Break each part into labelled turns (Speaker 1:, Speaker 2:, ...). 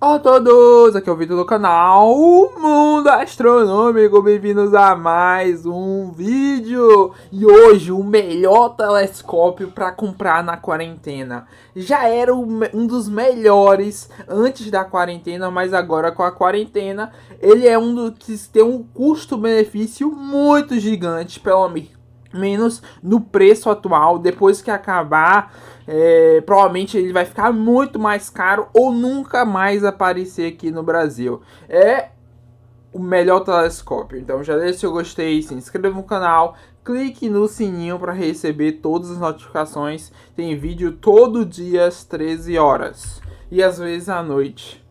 Speaker 1: Olá a todos, aqui é o Vitor do canal Mundo Astronômico, bem-vindos a mais um vídeo. E hoje o melhor telescópio para comprar na quarentena. Já era um dos melhores antes da quarentena, mas agora com a quarentena ele é um dos que tem um custo-benefício muito gigante, pelo menos no preço atual. Depois que acabar, provavelmente ele vai ficar muito mais caro ou nunca mais aparecer aqui no Brasil. É o melhor telescópio. Então já deixa seu gostei, se inscreva no canal, clique no sininho para receber todas as notificações. Tem vídeo todo dia às 13 horas e às vezes à noite.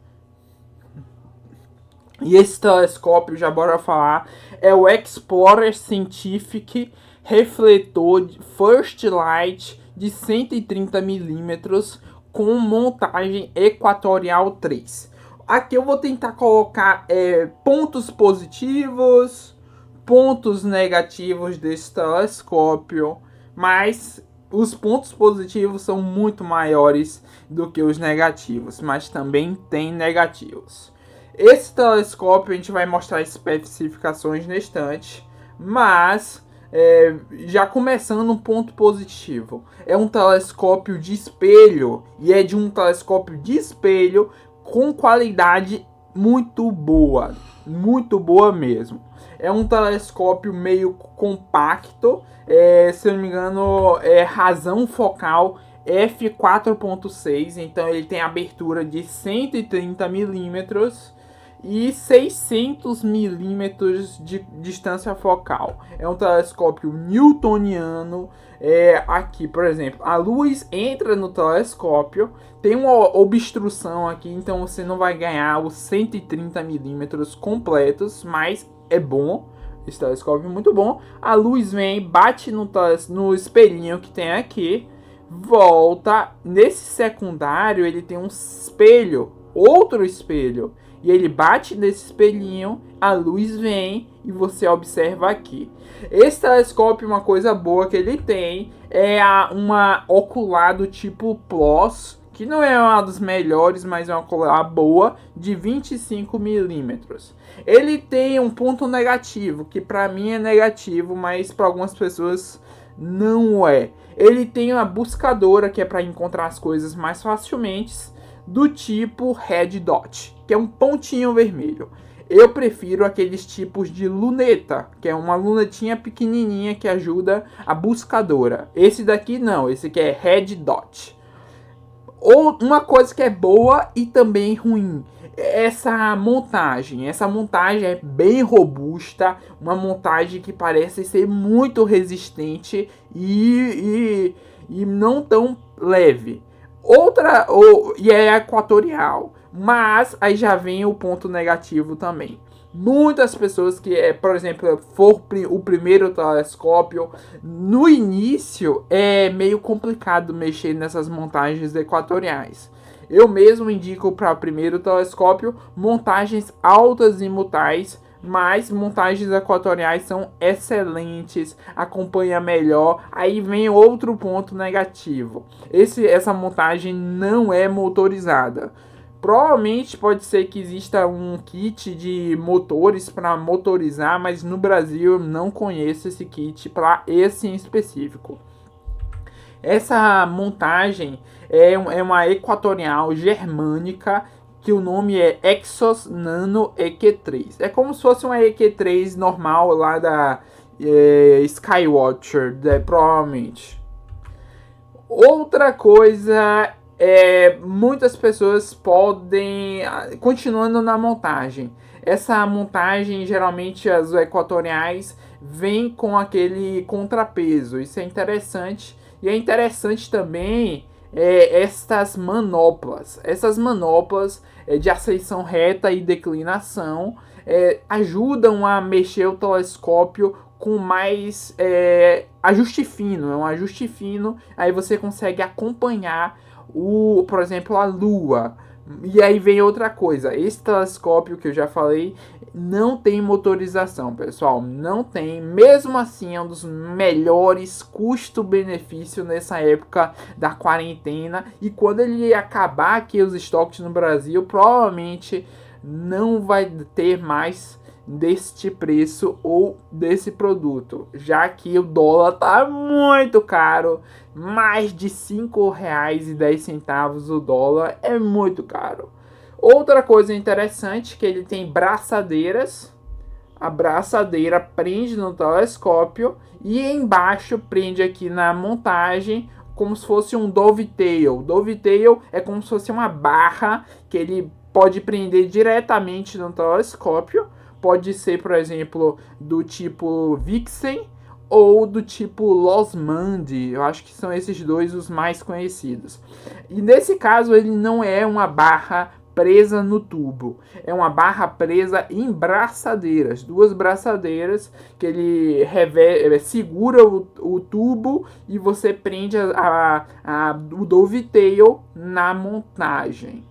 Speaker 1: E esse telescópio, já bora falar, é o Explorer Scientific Refletor First Light de 130mm com montagem equatorial 3. Aqui eu vou tentar colocar pontos positivos, pontos negativos desse telescópio, mas os pontos positivos são muito maiores do que os negativos, mas também tem negativos. Esse telescópio a gente vai mostrar especificações na estante, mas já começando um ponto positivo. É um telescópio de espelho e é de um telescópio de espelho com qualidade muito boa mesmo. É um telescópio meio compacto, se eu não me engano, razão focal f4.6, então ele tem abertura de 130mm e 600mm de distância focal. É um telescópio newtoniano. Aqui, por exemplo, a luz entra no telescópio, tem uma obstrução aqui, então você não vai ganhar os 130mm completos, mas é bom. Esse telescópio é muito bom. A luz vem, bate no espelhinho que tem aqui, volta. Nesse secundário ele tem um espelho, outro espelho, e ele bate nesse espelhinho, a luz vem e você observa aqui. Esse telescópio, uma coisa boa que ele tem é uma ocular do tipo PLOS, que não é uma das melhores, mas é uma ocular boa, de 25mm. Ele tem um ponto negativo, que para mim é negativo, mas para algumas pessoas não é. Ele tem uma buscadora, que é para encontrar as coisas mais facilmente, do tipo Red Dot, que é um pontinho vermelho. Eu prefiro aqueles tipos de luneta, que é uma lunetinha pequenininha que ajuda a buscadora. Esse daqui não, esse aqui é Red Dot. Ou uma coisa que é boa e também ruim, essa montagem é bem robusta, uma montagem que parece ser muito resistente e não tão leve. E é equatorial, mas aí já vem o ponto negativo também. Muitas pessoas que, por exemplo, for o primeiro telescópio, no início é meio complicado mexer nessas montagens equatoriais. Eu mesmo indico para o primeiro telescópio montagens altas e mutais, mas montagens equatoriais são excelentes, acompanha melhor. Aí vem outro ponto negativo. Essa montagem não é motorizada. Provavelmente pode ser que exista um kit de motores para motorizar, mas no Brasil eu não conheço esse kit para esse em específico. Essa montagem é uma equatorial germânica, que o nome é Exos Nano EQ3. É como se fosse uma EQ3 normal lá da Skywatcher, provavelmente. Outra coisa muitas pessoas podem, continuando na montagem, essa montagem, geralmente as equatoriais vem com aquele contrapeso. Isso é interessante. E é interessante também estas manoplas. Essas manoplas de ascensão reta e declinação ajudam a mexer o telescópio com mais ajuste fino. É um ajuste fino, aí você consegue acompanhar por exemplo, a Lua. E aí vem outra coisa. Esse telescópio que eu já falei, não tem motorização, pessoal, não tem. Mesmo assim, é um dos melhores custo-benefício nessa época da quarentena. E quando ele acabar aqui os estoques no Brasil, provavelmente não vai ter mais deste preço ou desse produto, já que o dólar tá muito caro. Mais de R$ 5,10 o dólar é muito caro. Outra coisa interessante que ele tem braçadeiras. A braçadeira prende no telescópio e embaixo prende aqui na montagem como se fosse um dovetail. Dovetail é como se fosse uma barra que ele pode prender diretamente no telescópio. Pode ser, por exemplo, do tipo Vixen ou do tipo Losmand. Eu acho que são esses dois os mais conhecidos. E nesse caso ele não é uma barra presa no tubo, é uma barra presa em braçadeiras, duas braçadeiras que ele segura o tubo e você prende o dovetail na montagem.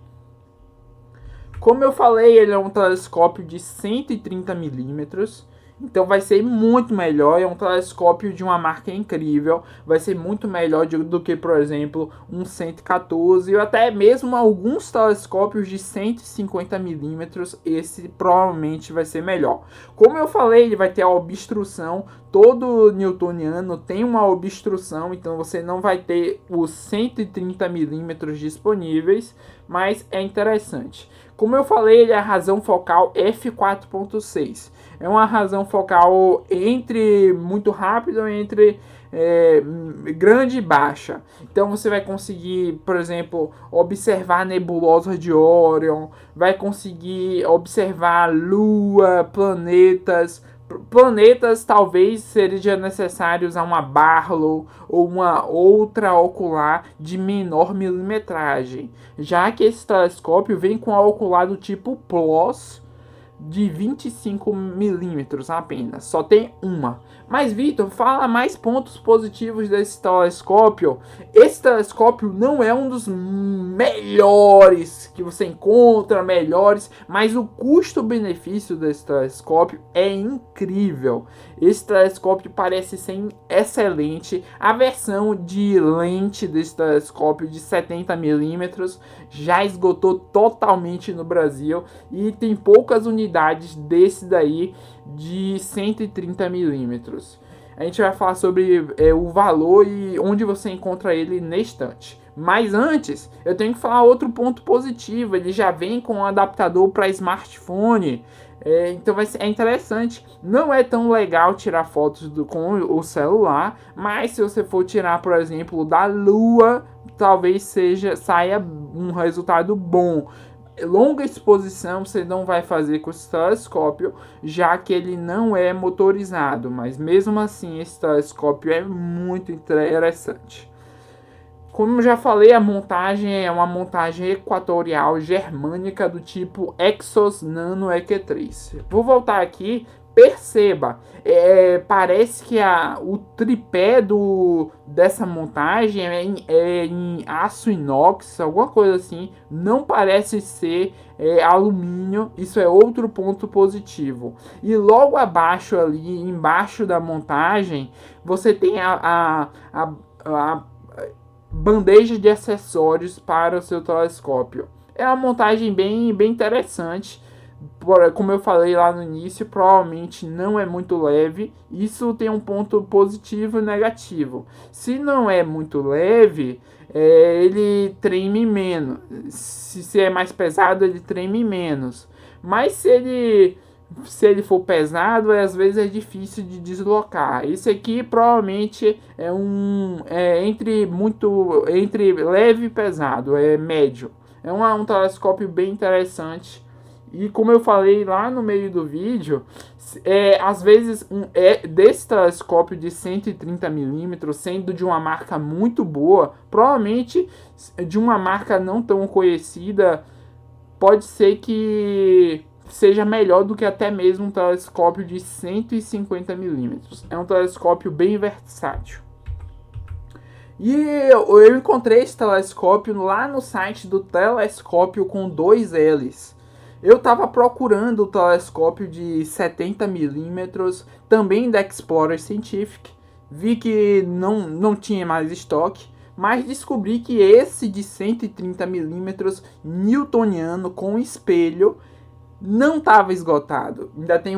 Speaker 1: Como eu falei, ele é um telescópio de 130 milímetros. Então vai ser muito melhor, é um telescópio de uma marca incrível, vai ser muito melhor do que, por exemplo, um 114 ou até mesmo alguns telescópios de 150 milímetros, esse provavelmente vai ser melhor. Como eu falei, ele vai ter a obstrução, todo newtoniano tem uma obstrução, então você não vai ter os 130 milímetros disponíveis, mas é interessante. Como eu falei, ele é a razão focal f4.6. É uma razão focal entre muito rápido, entre grande e baixa. Então você vai conseguir, por exemplo, observar a nebulosa de Órion, vai conseguir observar Lua, planetas. Planetas talvez seja necessário usar uma Barlow ou uma outra ocular de menor milimetragem, já que esse telescópio vem com a ocular do tipo PLOS de 25 milímetros apenas, só tem uma. Mas Vitor, fala mais pontos positivos desse telescópio. Esse telescópio não é um dos melhores que você encontra, melhores, mas o custo-benefício desse telescópio é incrível. Esse telescópio parece ser excelente. A versão de lente desse telescópio de 70 milímetros já esgotou totalmente no Brasil e tem poucas unidades desse daí de 130 milímetros. A gente vai falar sobre o valor e onde você encontra ele na estante. Mas antes, eu tenho que falar outro ponto positivo. Ele já vem com um adaptador para smartphone. Então é interessante. Não é tão legal tirar fotos com o celular, mas se você for tirar, por exemplo, da Lua, talvez saia um resultado bom. Longa exposição você não vai fazer com esse telescópio, já que ele não é motorizado, mas mesmo assim esse telescópio é muito interessante. Como eu já falei, a montagem é uma montagem equatorial germânica do tipo Exos Nano EQ3. Vou voltar aqui. Perceba, parece que o tripé dessa montagem é em aço inox, alguma coisa assim. Não parece ser alumínio, isso é outro ponto positivo. E logo abaixo ali, embaixo da montagem, você tem a bandeja de acessórios para o seu telescópio. É uma montagem bem interessante. Como eu falei lá no início, provavelmente não é muito leve. Isso tem um ponto positivo e negativo. Se não é muito leve, ele treme menos. Se é mais pesado, ele treme menos. Mas se ele for pesado, às vezes é difícil de deslocar. Esse aqui provavelmente é entre leve e pesado, é médio. É um telescópio bem interessante. E como eu falei lá no meio do vídeo, às vezes desse telescópio de 130 milímetros, sendo de uma marca muito boa, provavelmente de uma marca não tão conhecida, pode ser que seja melhor do que até mesmo um telescópio de 150 milímetros. É um telescópio bem versátil. E eu encontrei esse telescópio lá no site do Telescópio com 2 L's. Eu estava procurando o telescópio de 70mm, também da Explorer Scientific. Vi que não tinha mais estoque, mas descobri que esse de 130mm newtoniano com espelho não estava esgotado. Ainda tem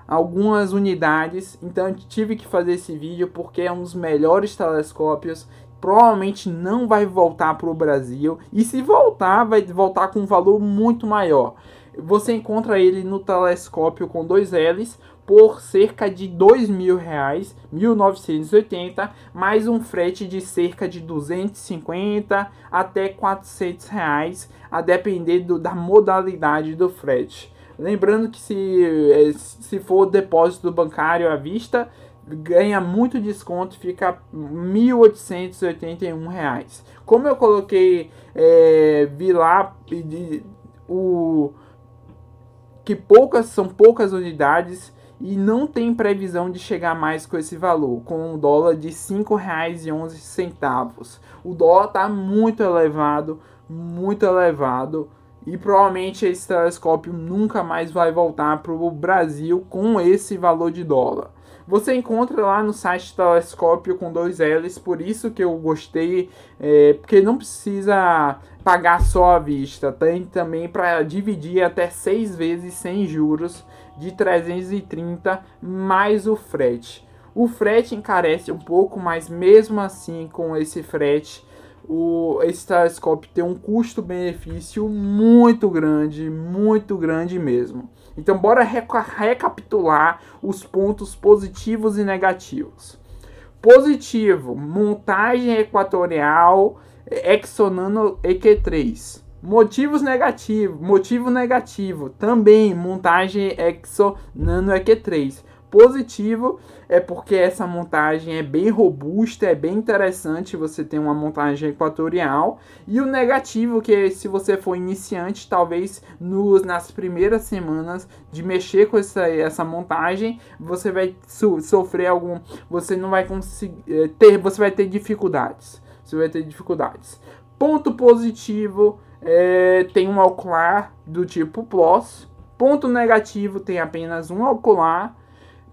Speaker 1: algumas unidades, então eu tive que fazer esse vídeo porque é um dos melhores telescópios. Provavelmente não vai voltar para o Brasil, e se voltar, vai voltar com um valor muito maior. Você encontra ele no telescópio com 2 L's por cerca de R$2.000, 1980, mais um frete de cerca de 250 até R$400, a depender da modalidade do frete. Lembrando que se for depósito bancário à vista, ganha muito desconto, fica R$1.881. Como eu coloquei, vi lá que são poucas unidades e não tem previsão de chegar mais com esse valor, com um dólar de R$5,11. O dólar está muito elevado, e provavelmente esse telescópio nunca mais vai voltar para o Brasil com esse valor de dólar. Você encontra lá no site telescópio com 2 L's, por isso que eu gostei, porque não precisa pagar só à vista, tem também para dividir até 6 vezes sem juros, de 330 mais o frete. O frete encarece um pouco, mas mesmo assim com esse frete, esse telescópio tem um custo-benefício muito grande mesmo. Então bora recapitular os pontos positivos e negativos. Positivo, montagem equatorial Exonano EQ3. Motivo negativo, também montagem Exonano EQ3. Positivo é porque essa montagem é bem robusta, é bem interessante você ter uma montagem equatorial. E o negativo, que se você for iniciante, talvez nas primeiras semanas de mexer com essa montagem, você vai sofrer você não vai conseguir você vai ter dificuldades. Ponto positivo, tem um ocular do tipo PLOS. Ponto negativo, tem apenas um ocular.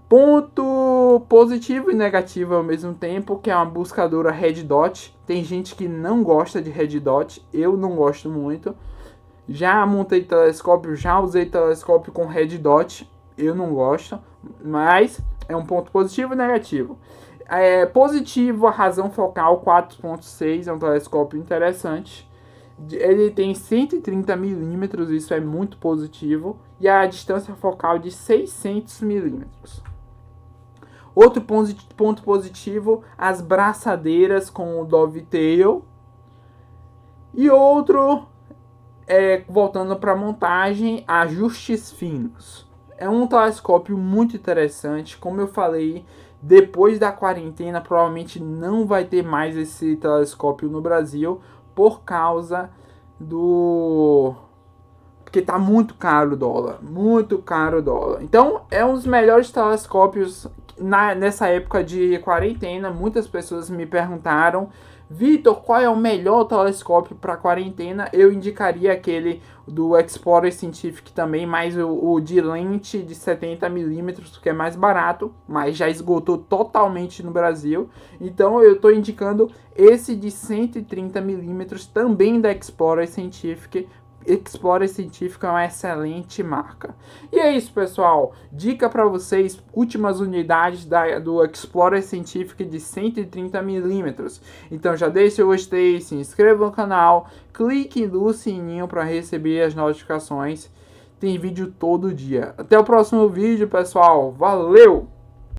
Speaker 1: Ponto positivo e negativo ao mesmo tempo, que é uma buscadora Red Dot. Tem gente que não gosta de Red Dot, eu não gosto muito. Já montei telescópio, já usei telescópio com Red Dot, eu não gosto, mas é um ponto positivo e negativo. Positivo, a razão focal 4.6, é um telescópio interessante. Ele tem 130mm, isso é muito positivo, e a distância focal de 600mm. Outro ponto positivo, as braçadeiras com o dovetail. E outro, voltando para a montagem, ajustes finos. É um telescópio muito interessante. Como eu falei, depois da quarentena provavelmente não vai ter mais esse telescópio no Brasil, por causa porque tá muito caro o dólar, Então é um dos melhores telescópios nessa época de quarentena. Muitas pessoas me perguntaram: Vitor, qual é o melhor telescópio para quarentena? Eu indicaria aquele do Explorer Scientific também, mais o de lente de 70mm, que é mais barato, mas já esgotou totalmente no Brasil. Então eu estou indicando esse de 130mm, também da Explorer Scientific. Explorer Scientific é uma excelente marca. E é isso, pessoal. Dica para vocês: últimas unidades do Explorer Scientific de 130mm. Então já deixe o gostei, se inscreva no canal, clique no sininho para receber as notificações. Tem vídeo todo dia. Até o próximo vídeo, pessoal. Valeu!